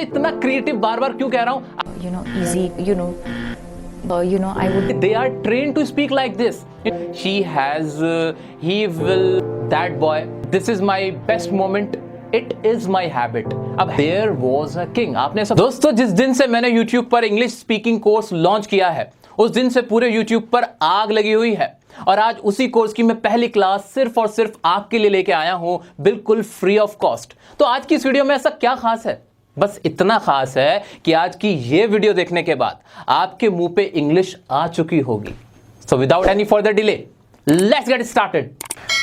इतना क्रिएटिव बार बार क्यों कह रहा हूं? Easy, I would. They are trained to speak like this. She has, he will, that boy. This is my best moment. It is my habit. अब there was a king. आपने सब दोस्तों, जिस दिन से मैंने YouTube पर इंग्लिश स्पीकिंग कोर्स लॉन्च किया है, उस दिन से पूरे YouTube पर आग लगी हुई है। और आज उसी कोर्स की मैं पहली क्लास सिर्फ और सिर्फ आपके लिए लेके आया हूं, बिल्कुल फ्री ऑफ कॉस्ट। तो आज की इस वीडियो में ऐसा क्या खास है? बस इतना खास है कि आज की ये वीडियो देखने के बाद आपके मुंह पे इंग्लिश आ चुकी होगी। So without any further delay, let's get started.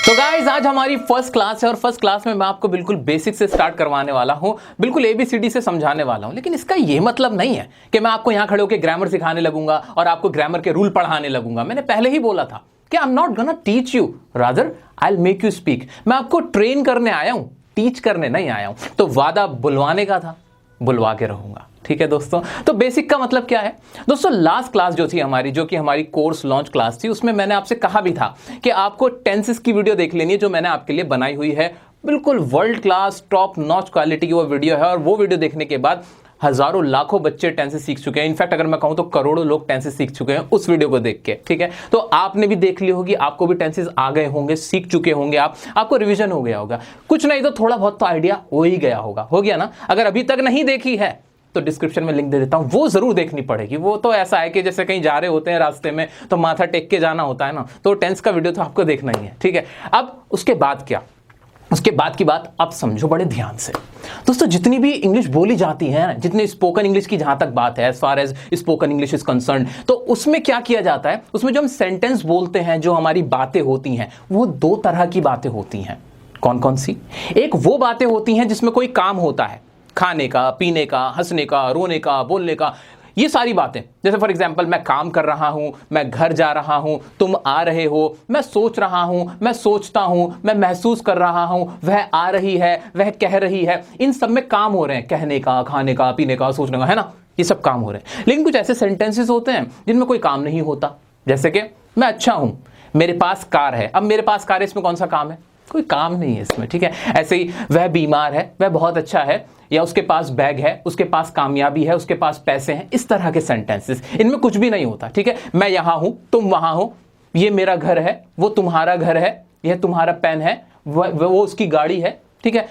तो गाइस, आज हमारी फर्स्ट क्लास है और फर्स्ट क्लास में मैं आपको बिल्कुल बेसिक से स्टार्ट करवाने वाला हूं, बिल्कुल ABCD से समझाने वाला हूं। लेकिन इसका यह मतलब नहीं है कि मैं आपको यहां खड़े होकर ग्रामर सिखाने लगूंगा और आपको ग्रामर के रूल पढ़ाने लगूंगा। मैंने पहले ही बोला था कि I am not gonna teach you, rather I will make you speak. मैं आपको ट्रेन करने आया हूं, टीच करने नहीं आया हूं। तो वादा बुलवाने का था, बुलवा के रहूंगा। ठीक है दोस्तों, तो बेसिक का मतलब क्या है दोस्तों? लास्ट क्लास जो थी हमारी, जो कि हमारी कोर्स लॉन्च क्लास थी, उसमें मैंने आपसे कहा भी था कि आपको टेंसेस की वीडियो देख लेनी है, जो मैंने आपके लिए बनाई हुई है। बिल्कुल world class top notch quality की वो वीडियो है। और वो वीडियो देखने के बाद हजारों लाखों बच्चे टेंसेस सीख चुके हैं। इनफैक्ट अगर मैं कहूं तो करोड़ों लोग टेंसेस सीख चुके हैं उस वीडियो को देख के। ठीक है, तो आपने भी देख ली होगी, आपको भी टेंसेस आ गए होंगे, सीख चुके होंगे, आपको रिवीजन हो गया होगा। कुछ नहीं तो थोड़ा बहुत तो आइडिया हो ही गया होगा, हो गया ना? अगर अभी तक नहीं देखी है तो डिस्क्रिप्शन में लिंक दे देता हूं, वो जरूर देखनी पड़ेगी। वो तो ऐसा है कि जैसे कहीं जा रहे होते हैं रास्ते में तो माथा टेक के जाना होता है ना, तो टेंस का वीडियो तो आपको देखना ही है। ठीक है, अब उसके बाद क्या? उसके बाद की बात आप समझो बड़े ध्यान से दोस्तों। जितनी भी इंग्लिश बोली जाती है, जितनी स्पोकन इंग्लिश की जहां तक बात है, as far as spoken English is concerned, तो उसमें क्या किया जाता है? उसमें जो हम सेंटेंस बोलते हैं, जो हमारी बातें होती हैं, वो दो तरह की बातें होती हैं। कौन कौन सी? एक वो बातें होती हैं जिसमें कोई काम होता है, खाने का, पीने का, हंसने का, रोने का, बोलने का, ये सारी बातें। जैसे फॉर एग्जांपल, मैं काम कर रहा हूं, मैं घर जा रहा हूं, तुम आ रहे हो, मैं सोच रहा हूं, मैं सोचता हूं, मैं महसूस कर रहा हूं, वह आ रही है, वह कह रही है। इन सब में काम हो रहे हैं, कहने का, खाने का, पीने का, सोचने का, है ना? ये सब काम हो रहे हैं। लेकिन कुछ ऐसे सेंटेंसेस होते हैं जिनमें कोई काम नहीं होता। जैसे कि मैं अच्छा हूं, मेरे पास कार है। अब मेरे पास कार है, इसमें कौन सा काम है? कोई काम नहीं है इसमें। ठीक है, ऐसे ही वह बीमार है, वह बहुत अच्छा है, या उसके पास बैग है, उसके पास कामयाबी है, उसके पास पैसे हैं। इस तरह के सेंटेंसेस, इनमें कुछ भी नहीं होता। ठीक है, मैं यहां हूं, तुम वहां हो, ये मेरा घर है, वो तुम्हारा घर है, यह तुम्हारा पेन है, वो उसकी गाड़ी है। ठीक है,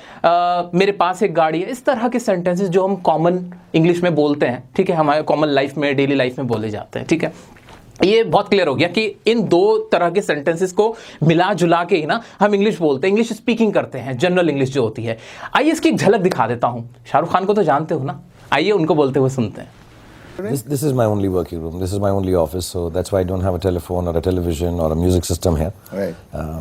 मेरे पास एक गाड़ी है। इस तरह के सेंटेंसेस जो हम कॉमन इंग्लिश में बोलते हैं, ठीक है, हमारे कॉमन लाइफ में, डेली लाइफ में बोले जाते हैं। ठीक है, ये बहुत क्लियर हो गया कि इन दो तरह के सेंटेंसेस को मिला जुला के ही ना हम इंग्लिश बोलते हैं, इंग्लिश स्पीकिंग करते हैं, जनरल इंग्लिश जो होती है। आइए इसकी एक झलक दिखा देता हूं। शाहरुख खान को तो जानते हो ना, आइए उनको बोलते हुए सुनते हैं। This is my only working room. This is my only office, so that's why I don't have a telephone or a television or a music system here. Right.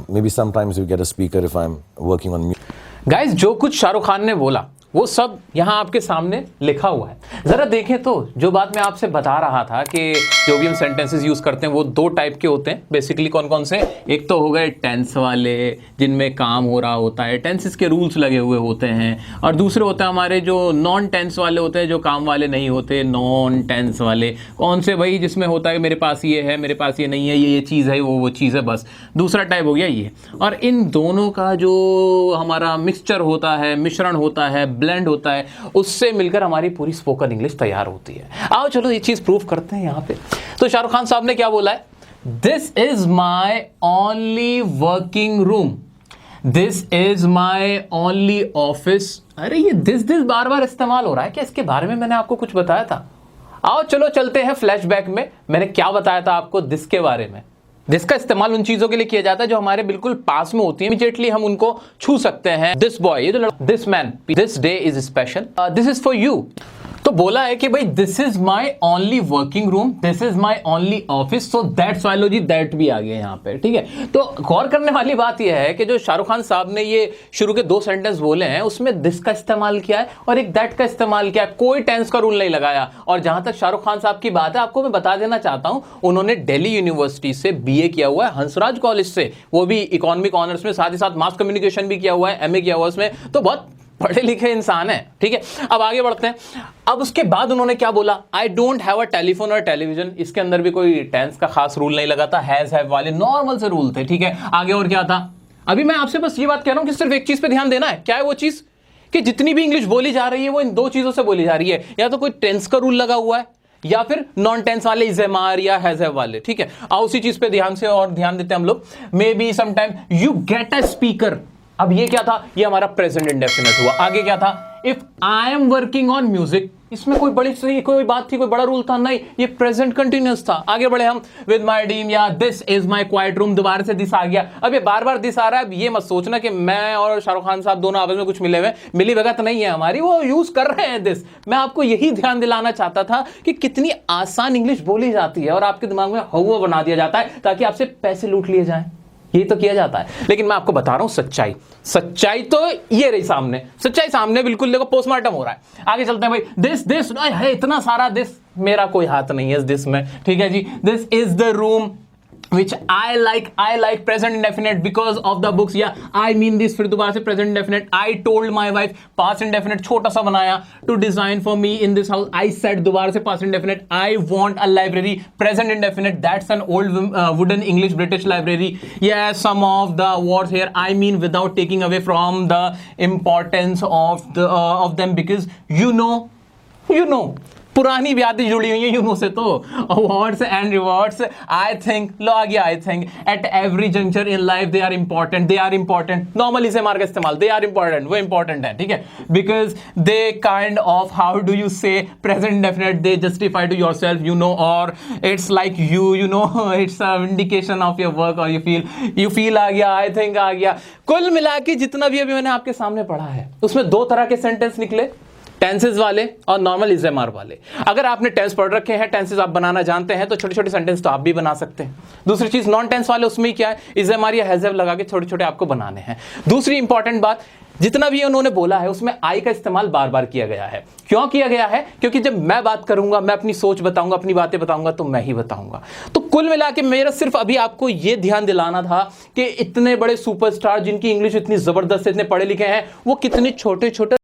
Maybe sometimes you get a speaker if I'm working on music. Guys, जो कुछ शाहरुख खान ने बोला वो सब यहां आपके सामने लिखा हुआ है। जरा देखें तो, जो बात मैं आपसे बता रहा था कि जो भी हम सेंटेंसेस यूज करते हैं वो दो टाइप के होते हैं बेसिकली। कौन कौन से? एक तो हो गए टेंस वाले, जिनमें काम हो रहा होता है, टेंसेस के रूल्स लगे हुए होते हैं। और दूसरे होते हैं हमारे जो नॉन टेंस वाले होते हैं, जो काम वाले नहीं होते, नॉन टेंस वाले। कौन से भाई? जिसमें होता है मेरे पास ये है, मेरे पास ये नहीं है, ये चीज़ है, वो चीज़ है, बस। दूसरा टाइप हो गया ये। और इन दोनों का जो हमारा मिक्सचर होता है, मिश्रण होता है, ब्लेंड होता है, उससे मिलकर हमारी पूरी स्पोकन इंग्लिश तैयार होती है। आओ चलो ये चीज प्रूव करते हैं यहां पे। तो शाहरुख खान साहब ने क्या बोला है? This is my only working room, this is my only office. अरे ये दिस बार बार इस्तेमाल हो रहा है क्या? इसके बारे में मैंने आपको कुछ बताया था। आओ चलो चलते हैं फ्लैशबैक में। मैंने क्या बताया था आपको दिस के बारे में? दिस का इस्तेमाल उन चीजों के लिए किया जाता है जो हमारे बिल्कुल पास में होती है, इमीडिएटली हम उनको छू सकते हैं। दिस बॉय, ये जो लड़का, this man, this day is special, this is for you. तो बोला है कि भाई this is my only working room, this is my only office, so that's why लो जी, दैट भी आ गया यहाँ पे। ठीक है, तो गौर करने वाली बात यह है कि जो शाहरुख खान साहब ने ये शुरू के दो सेंटेंस बोले हैं, उसमें दिस का इस्तेमाल किया है और एक दैट का इस्तेमाल किया है। कोई टेंस का रूल नहीं लगाया। और जहां तक शाहरुख खान साहब की बात है, आपको मैं बता देना चाहता हूं, उन्होंने दिल्ली यूनिवर्सिटी से BA किया हुआ है, हंसराज कॉलेज से, वो भी इकोनॉमिक ऑनर्स में, साथ ही साथ मास कम्युनिकेशन भी किया हुआ है, MA किया हुआ है उसमें। तो बहुत पढ़े लिखे इंसान है। ठीक है, अब आगे बढ़ते हैं। अब उसके बाद उन्होंने क्या बोला? I don't have a telephone और टेलीविजन। इसके अंदर भी कोई टेंस का खास रूल नहीं लगा था, हैज हैव वाले नॉर्मल से रूल थे। ठीक है, आगे और क्या था? अभी मैं आपसे बस ये बात कह रहा हूं कि सिर्फ एक चीज पे ध्यान देना है। क्या है वो चीज? कि जितनी भी इंग्लिश बोली जा रही है वो इन दो चीजों से बोली जा रही है, या तो कोई टेंस का रूल लगा हुआ है या फिर नॉन टेंस वाले इज एम आर या हैज हैव वाले। ठीक है, आओ उसी चीज पे ध्यान से और ध्यान देते हैं हम लोग। May be sometime you get a speaker. अब ये क्या था, ये हमारा प्रेजेंट इंडेफिनिट हुआ। आगे क्या था, if I am working on music, इसमें कोई बड़ी सी कोई बात थी, कोई बड़ा रूल था नहीं, ये प्रेजेंट कंटिन्यूअस था। आगे बढ़े हम, विद माय टीम या this is my quiet room, दोबारा से दिस आ गया। अब ये बार बार दिस आ रहा है, अब ये मत सोचना कि मैं और शाहरुख खान साहब दोनों आपस में कुछ मिले हुए, मिली भगत नहीं है हमारी, वो यूज कर रहे हैं दिस। मैं आपको यही ध्यान दिलाना चाहता था कि कितनी आसान इंग्लिश बोली जाती है और आपके दिमाग में हवा बना दिया जाता है ताकि आपसे पैसे लूट लिए जाएं। ये तो किया जाता है, लेकिन मैं आपको बता रहा हूं सच्चाई। सच्चाई तो ये रही सामने, सच्चाई सामने बिल्कुल, देखो पोस्टमार्टम हो रहा है। आगे चलते हैं भाई, दिस है इतना सारा दिस, मेरा कोई हाथ नहीं है इस दिस में। ठीक है जी, this is the room which I like present indefinite because of the books, या I mean this, फिर दोबारा से present indefinite, I told my wife, past indefinite छोटा सा बनाया, to design for me in this house, I said, दोबारा से past indefinite, I want a library, present indefinite, that's an old wooden English British library, yeah, some of the words here I mean without taking away from the importance of them, because you know पुरानी यादें जुड़ी हुई हैं you know से। तो awards and rewards, I think, लो आ गया, I think at every juncture in life they are important. Normally से मार का इस्तेमाल, दे आर इंपॉर्टेंट, वो इंपॉर्टेंट है। ठीक है, because they kind of, how do you say present indefinite, they justify to your self, you know, और it's like you know, it's a indication of your work, और you feel आ गया, I think आ गया। कुल मिला के जितना भी अभी मैंने आपके सामने पढ़ा है उसमें दो तरह के सेंटेंस निकले, टेंसेस वाले और नॉर्मल इज़ेमार वाले। अगर आपने टेंस पढ़ रखे हैं, टेंसेस आप बनाना जानते हैं, तो छोटे छोटे सेंटेंस तो आप भी बना सकते हैं। दूसरी चीज, नॉन टेंस वाले, उसमें क्या है, इज़ेमार या हैज़ हैव लगा के छोटे छोटे आपको बनाने हैं। दूसरी इंपॉर्टेंट बात, जितना भी उन्होंने बोला है उसमें आई का इस्तेमाल बार बार किया गया है। क्यों किया गया है? क्योंकि जब मैं बात करूंगा, मैं अपनी सोच बताऊंगा, अपनी बातें बताऊंगा, तो मैं ही बताऊंगा। तो कुल मिला के मेरा सिर्फ अभी आपको यह ध्यान दिलाना था कि इतने बड़े सुपरस्टार जिनकी इंग्लिश इतनी जबरदस्त, इतने पढ़े लिखे हैं, वो कितने छोटे छोटे